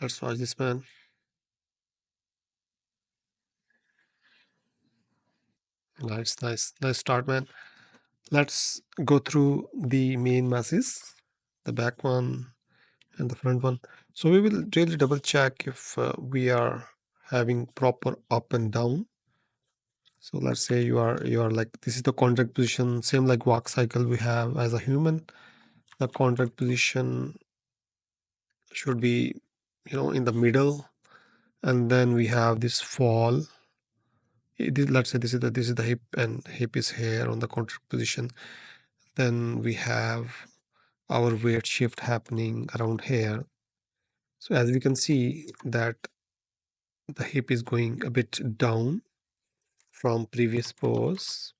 Let's watch this, man. Nice start, man. Let's go through the main masses, the back one and the front one. So we will really double check if we are having proper up and down. So let's say you are like, this is the contact position, same like walk cycle we have as a human. The contact position should be, in the middle, and then we have this fall. Let's say this is the hip, and hip is here on the contact position. Then we have our weight shift happening around here. So as we can see that the hip is going a bit down from previous pose,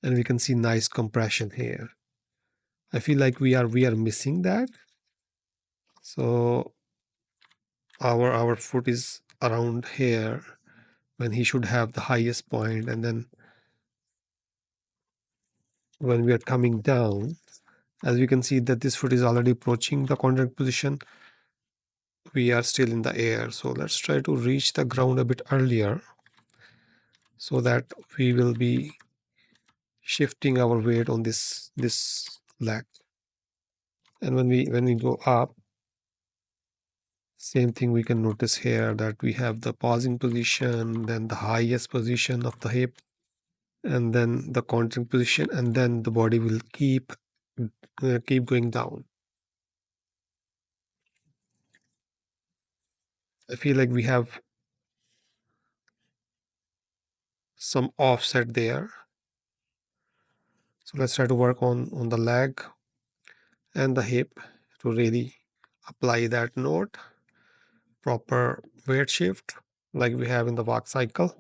and we can see nice compression here. I feel like we are missing that. So our foot is around here when he should have the highest point, and then when we are coming down, as we can see that this foot is already approaching the contact position, we are still in the air. So let's try to reach the ground a bit earlier so that we will be shifting our weight on this leg. And when we go up, same thing we can notice here, that we have the pausing position, then the highest position of the hip, and then the contact position, and then the body will keep going down. I feel like we have some offset there. So let's try to work on the leg and the hip to really apply that note, proper weight shift like we have in the walk cycle.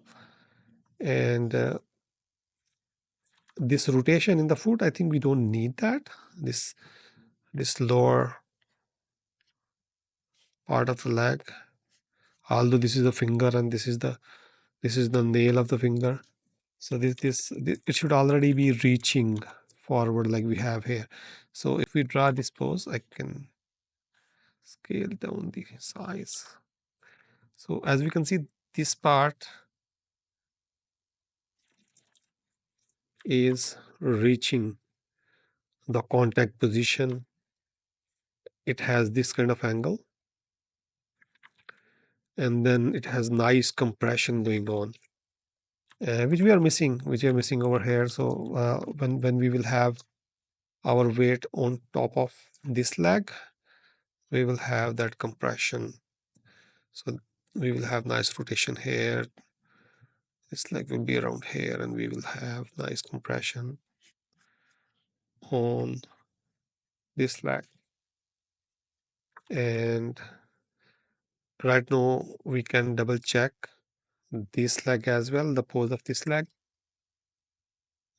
And this rotation in the foot, I think we don't need that. This lower part of the leg, although this is the finger and this is the nail of the finger. So this it should already be reaching forward like we have here. So if we draw this pose, I can scale down the size. So as we can see, this part is reaching the contact position. It has this kind of angle, and then it has nice compression going on, which we are missing over here. So when we will have our weight on top of this leg, we will have that compression. So we will have nice rotation here. This leg will be around here, and we will have nice compression on this leg. And right now we can double check this leg as well, the pose of this leg.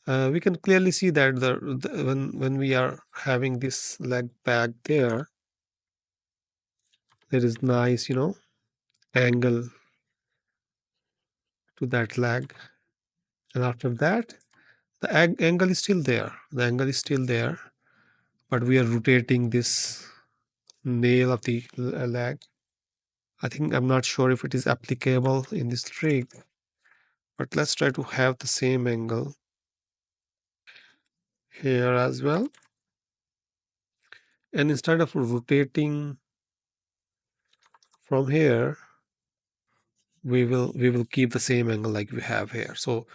We can clearly see that when we are having this leg back there is nice, angle to that leg. And after that, the angle is still there. The angle is still there, but we are rotating this nail of the leg. I think I'm not sure if it is applicable in this trick, but let's try to have the same angle here as well. And instead of rotating from here, we will keep the same angle like we have here. So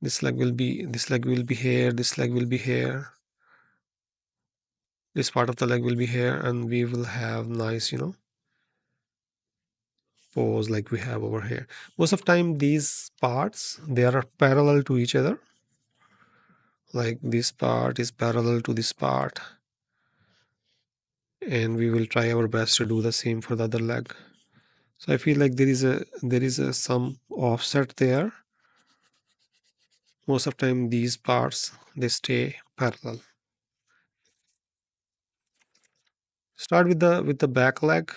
this leg will be here, this leg will be here, this part of the leg will be here, and we will have nice, pose like we have over here. Most of time these parts, they are parallel to each other. Like this part is parallel to this part, and we will try our best to do the same for the other leg. So I feel like there is a some offset there. Most of time these parts, they stay parallel. Start with the back leg,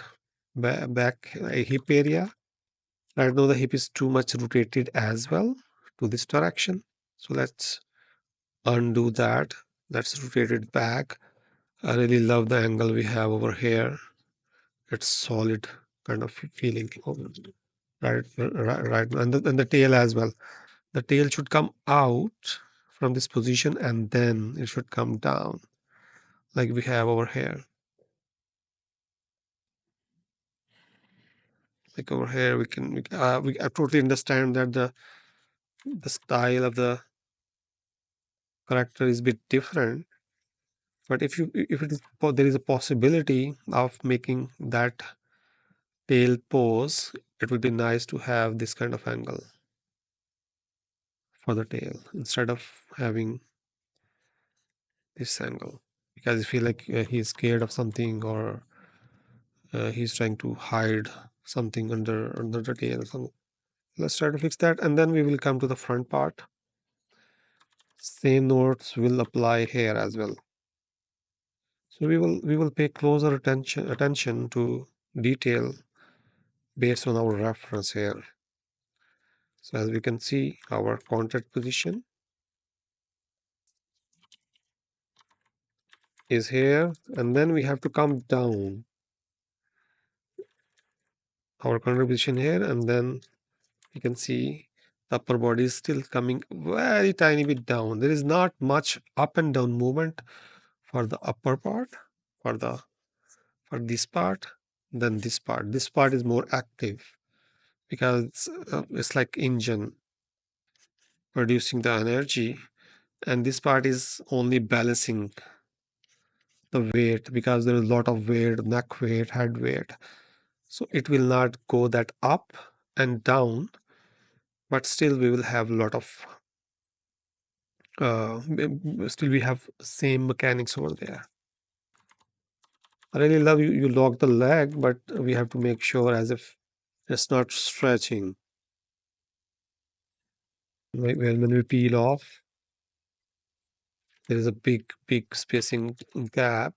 back hip area. Right now the hip is too much rotated as well to this direction. So let's undo that. Let's rotate it back. I really love the angle we have over here. It's solid kind of feeling. Right, right. And the tail as well. The tail should come out from this position and then it should come down like we have over here. Like over here, I totally understand that the style of the character is a bit different. But if it is there is a possibility of making that tail pose, it would be nice to have this kind of angle for the tail instead of having this angle, because I feel like he's scared of something, or he's trying to hide something under the tail or something. Let's try to fix that, and then we will come to the front part. Same notes will apply here as well. So we will pay closer attention to detail based on our reference here. So as we can see, our contact position is here, and then we have to come down our contact position here, and then you can see the upper body is still coming very tiny bit down. There is not much up and down movement for the upper part, for the for this part, than this part. This part is more active because it's like engine producing the energy, and this part is only balancing the weight because there is a lot of weight, neck weight, head weight. So it will not go that up and down, but still we will have a lot of still we have same mechanics over there. I really love you lock the leg, but we have to make sure as if it's not stretching. When we peel off, there is a big spacing gap.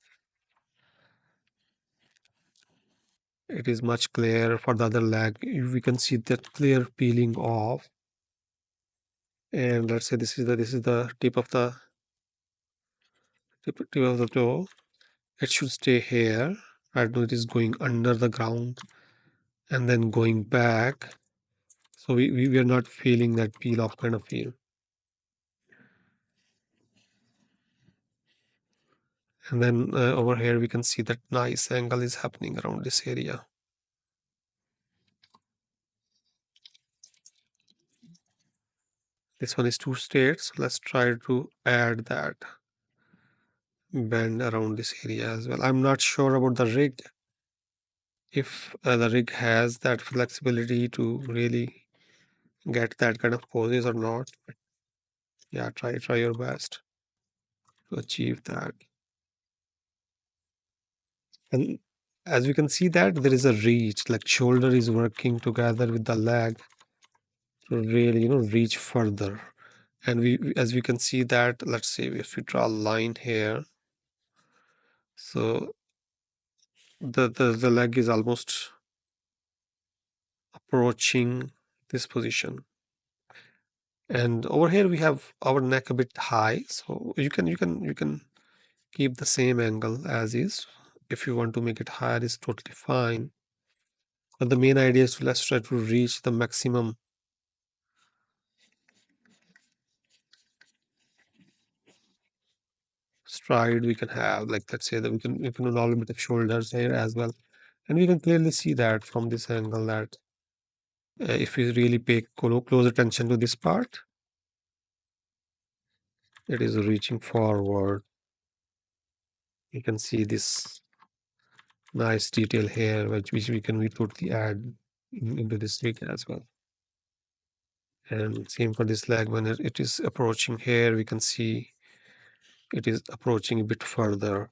It is much clearer for the other leg. We can see that clear peeling off. And let's say this is the tip of the toe. It should stay here. Right now it is going under the ground and then going back. So we are not feeling that peel off kind of feel. And then over here we can see that nice angle is happening around this area. This one is too straight, so let's try to add that bend around this area as well. I'm not sure about the rig, if the rig has that flexibility to really get that kind of poses or not. But yeah, try your best to achieve that. And as we can see that there is a reach, like shoulder is working together with the leg to really reach further. And as we can see that, let's say if we draw a line here, so the leg is almost approaching this position. And over here we have our neck a bit high, so you can keep the same angle as is. If you want to make it higher, is totally fine. But the main idea is to let's try to reach the maximum stride we can have. Like let's say that we can do a little bit of shoulders here as well, and we can clearly see that from this angle that if we really pay close attention to this part, it is reaching forward. You can see this nice detail here, which we totally add into this rig as well. And same for this leg, when it is approaching here, we can see it is approaching a bit further.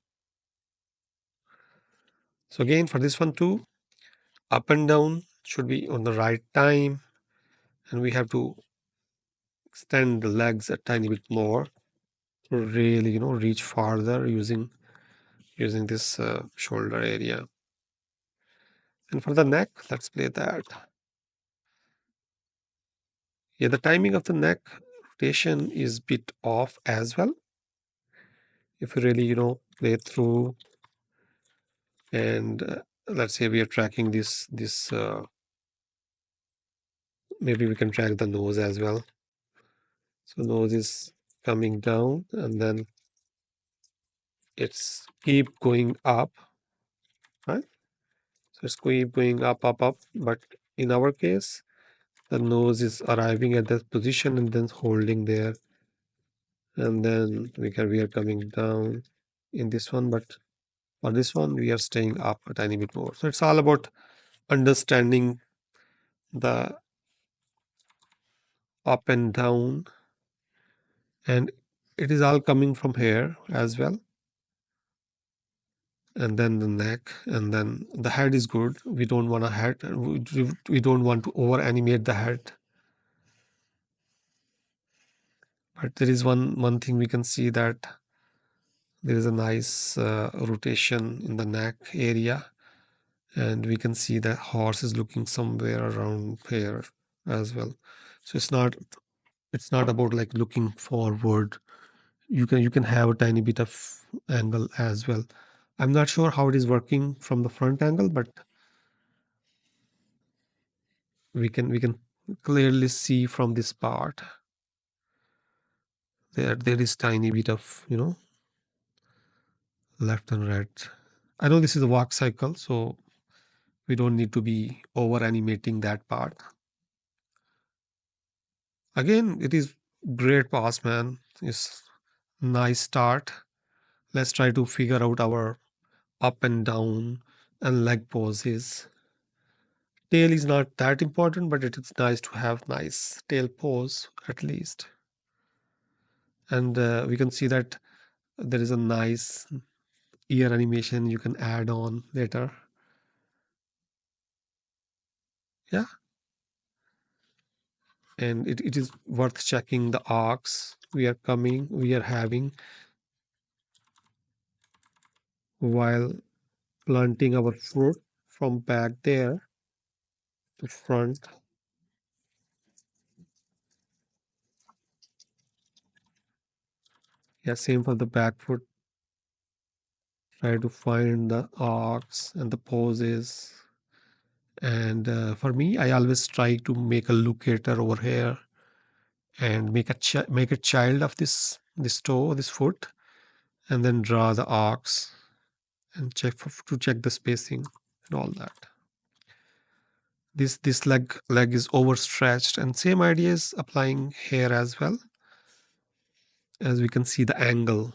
So again, for this one too, up and down should be on the right time, and we have to extend the legs a tiny bit more to really reach farther using this shoulder area. And for the neck, let's play that. Yeah, the timing of the neck rotation is bit off as well. If you really play through and let's say we are tracking this, maybe we can track the nose as well. So nose is coming down and then it's keep going up, right? So it's keep going up, up, up. But in our case, the nose is arriving at that position and then holding there. And then we are coming down in this one, but for this one, we are staying up a tiny bit more. So it's all about understanding the up and down, and it is all coming from here as well. And then the neck, and then the head is good. We don't want a head. We don't want to over animate the head. But there is one thing we can see, that there is a nice rotation in the neck area, and we can see that horse is looking somewhere around here as well. So it's not about like looking forward. You can have a tiny bit of angle as well. I'm not sure how it is working from the front angle, but we can clearly see from this part there is tiny bit of left and right. I know this is a walk cycle, so we don't need to be over animating that part. Again, it is great pass, man. It's nice start. Let's try to figure out our up and down and leg poses. Tail is not that important, but it is nice to have nice tail pose at least. And we can see that there is a nice ear animation you can add on later. Yeah, and it is worth checking the arcs we are having while planting our fruit from back there to front. Yeah, same for the back foot. Try to find the arcs and the poses. And for me, I always try to make a locator over here and make a child of this toe, this foot, and then draw the arcs and check the spacing and all that. This leg is overstretched, and same idea is applying here as well. As we can see, the angle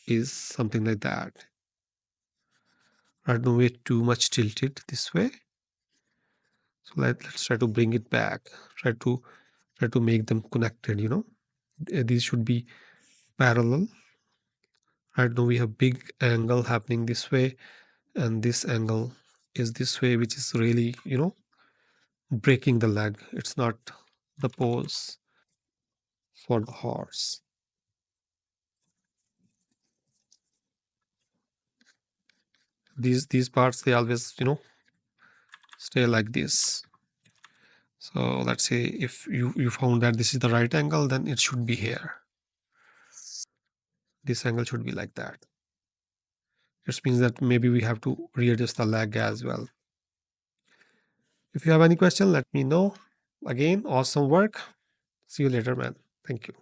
is something like that. Right, no way too much tilted this way. So let's try to bring it back. Try to make them connected. These should be parallel. Right now we have big angle happening this way, and this angle is this way, which is really breaking the leg. It's not the pose for the horse. These parts, they always stay like this. So let's say if you found that this is the right angle, then it should be here. This angle should be like that. It means that maybe we have to readjust the leg as well. If you have any question, let me know. Again, awesome work. See you later, man. Thank you.